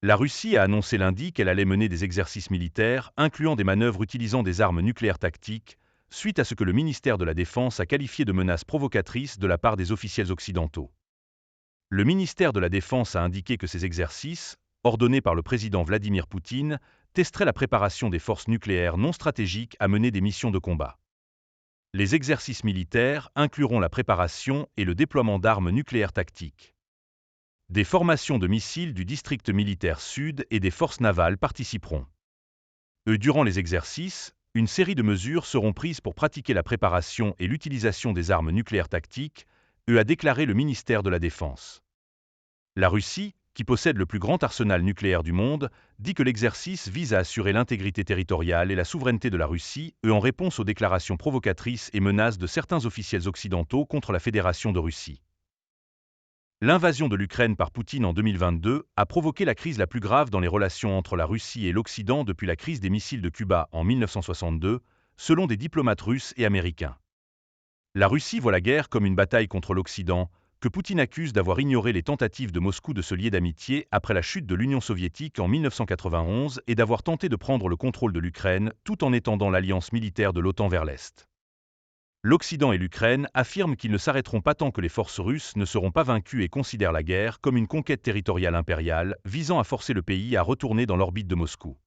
La Russie a annoncé lundi qu'elle allait mener des exercices militaires, incluant des manœuvres utilisant des armes nucléaires tactiques, suite à ce que le ministère de la Défense a qualifié de menace provocatrice de la part des officiels occidentaux. Le ministère de la Défense a indiqué que ces exercices, ordonnés par le président Vladimir Poutine, testeraient la préparation des forces nucléaires non stratégiques à mener des missions de combat. Les exercices militaires incluront la préparation et le déploiement d'armes nucléaires tactiques. Des formations de missiles du district militaire sud et des forces navales participeront. Durant les exercices, une série de mesures seront prises pour pratiquer la préparation et l'utilisation des armes nucléaires tactiques, a déclaré le ministère de la Défense. La Russie, qui possède le plus grand arsenal nucléaire du monde, dit que l'exercice vise à assurer l'intégrité territoriale et la souveraineté de la Russie, en réponse aux déclarations provocatrices et menaces de certains officiels occidentaux contre la Fédération de Russie. L'invasion de l'Ukraine par Poutine en 2022 a provoqué la crise la plus grave dans les relations entre la Russie et l'Occident depuis la crise des missiles de Cuba en 1962, selon des diplomates russes et américains. La Russie voit la guerre comme une bataille contre l'Occident, que Poutine accuse d'avoir ignoré les tentatives de Moscou de se lier d'amitié après la chute de l'Union soviétique en 1991 et d'avoir tenté de prendre le contrôle de l'Ukraine tout en étendant l'alliance militaire de l'OTAN vers l'Est. L'Occident et l'Ukraine affirment qu'ils ne s'arrêteront pas tant que les forces russes ne seront pas vaincues et considèrent la guerre comme une conquête territoriale impériale visant à forcer le pays à retourner dans l'orbite de Moscou.